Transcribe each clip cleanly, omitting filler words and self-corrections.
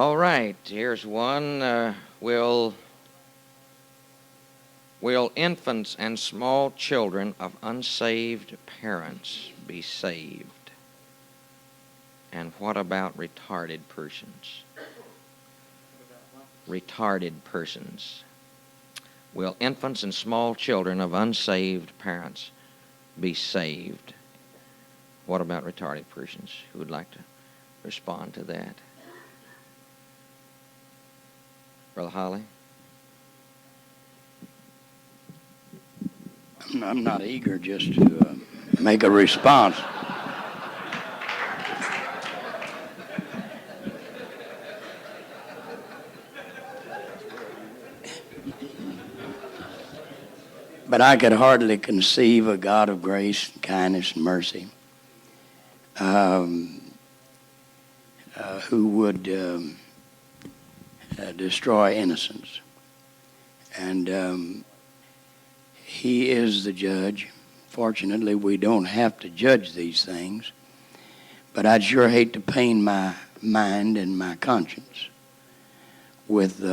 All right, here's one. Will infants and small children of unsaved parents be saved? And what about retarded persons? Retarded persons. Will infants and small children of unsaved parents be saved? What about retarded persons? Who would like to respond to that? Brother Holley? I'm not eager just to make a response. But I could hardly conceive a God of grace, kindness, and mercy who would destroy innocence. And he is the judge. Fortunately, we don't have to judge these things. But I'd sure hate to pain my mind and my conscience with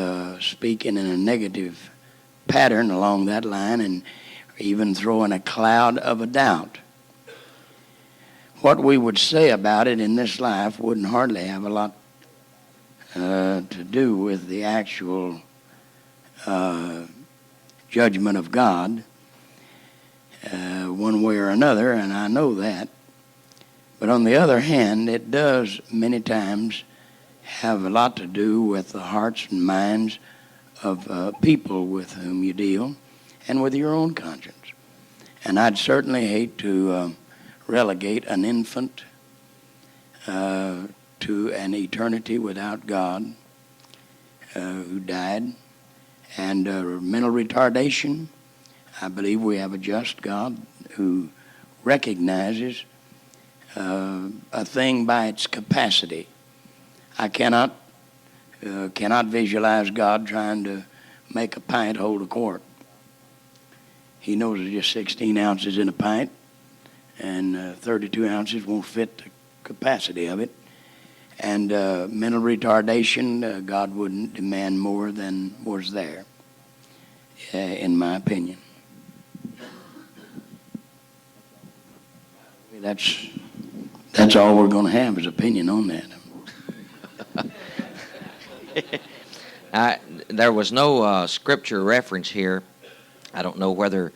speaking in a negative pattern along that line and even throwing a cloud of a doubt. What we would say about it in this life wouldn't hardly have a lot to do with the actual judgment of God one way or another, and I know that. But on the other hand, it does many times have a lot to do with the hearts and minds of people with whom you deal and with your own conscience. And I'd certainly hate to relegate an infant to an eternity without God who died. And mental retardation, I believe we have a just God who recognizes a thing by its capacity. I cannot visualize God trying to make a pint hold a quart. He knows there's just 16 ounces in a pint, and 32 ounces won't fit the capacity of it. And mental retardation, God wouldn't demand more than was there, in my opinion. That's all we're going to have is opinion on that. There was no scripture reference here. I don't know whether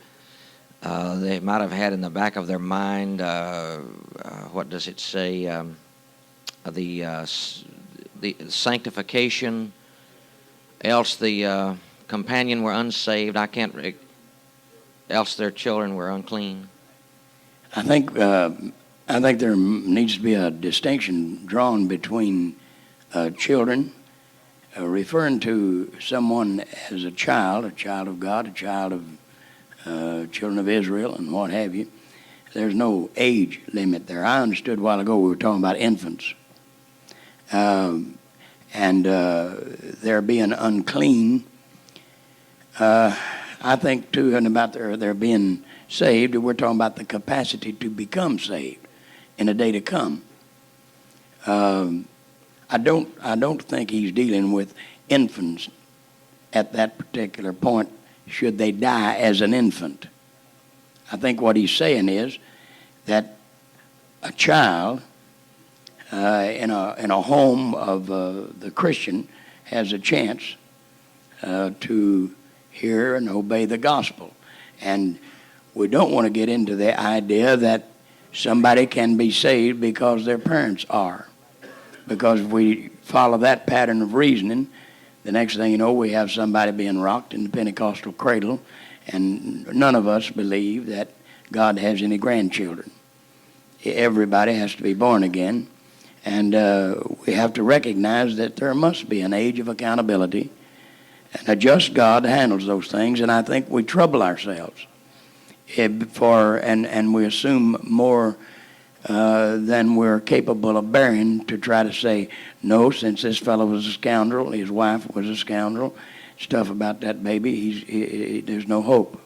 they might have had in the back of their mind, what does it say, the sanctification, else the companion were unsaved. Else their children were unclean. I think there needs to be a distinction drawn between children, referring to someone as a child of God, a child of children of Israel, and what have you. There's no age limit there. I understood a while ago we were talking about infants, and their being unclean. I think too, and about their being saved, we're talking about the capacity to become saved in a day to come. I don't think he's dealing with infants at that particular point, should they die as an infant. I think what he's saying is that a child in a home of the Christian has a chance to hear and obey the gospel. And we don't want to get into the idea that somebody can be saved because their parents are. Because if we follow that pattern of reasoning, the next thing you know, we have somebody being rocked in the Pentecostal cradle, and none of us believe that God has any grandchildren. Everybody has to be born again, and we have to recognize that there must be an age of accountability, and a just God handles those things, and I think we trouble ourselves and we assume more than we're capable of bearing to try to say, no, since this fellow was a scoundrel, his wife was a scoundrel, stuff about that baby, there's no hope.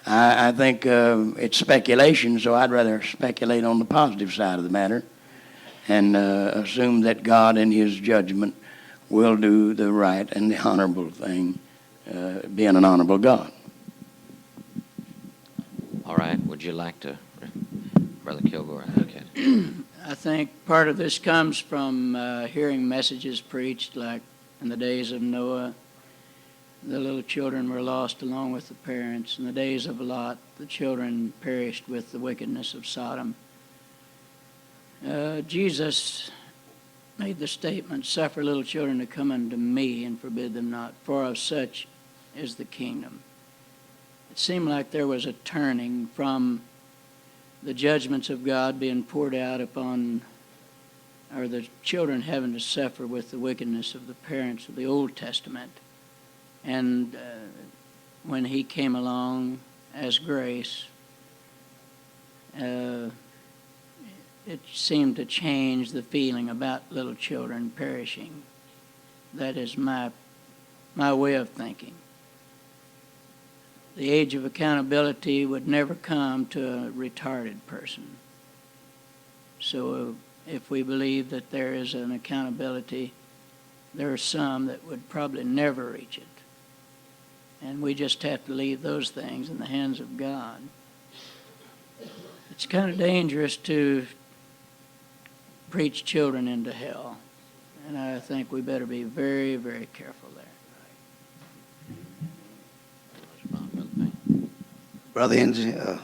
I think it's speculation, so I'd rather speculate on the positive side of the matter. and assume that God in his judgment will do the right and the honorable thing, being an honorable God. All right. Would you like to, Brother Kilgore? Okay. I think part of this comes from hearing messages preached like in the days of Noah, the little children were lost along with the parents. In the days of Lot, the children perished with the wickedness of Sodom. Jesus made the statement, "Suffer little children to come unto me and forbid them not, for of such is the kingdom." It seemed like there was a turning from the judgments of God being poured out upon, or the children having to suffer with the wickedness of the parents of the Old Testament. And when he came along as grace, it seemed to change the feeling about little children perishing. That is my way of thinking. The age of accountability would never come to a retarded person. So if we believe that there is an accountability, there are some that would probably never reach it. And we just have to leave those things in the hands of God. It's kind of dangerous to preach children into hell. And I think we better be very, very careful there. Brother Ensey,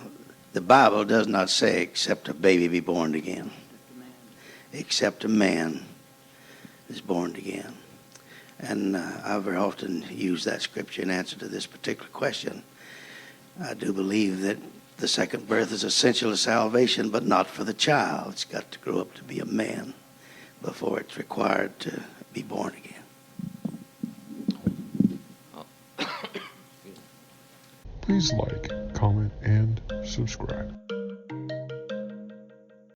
the Bible does not say except a baby be born again. Except a man is born again. And I very often use that scripture in answer to this particular question. I do believe that the second birth is essential to salvation, but not for the child. It's got to grow up to be a man before it's required to be born again. Please like, comment, and subscribe.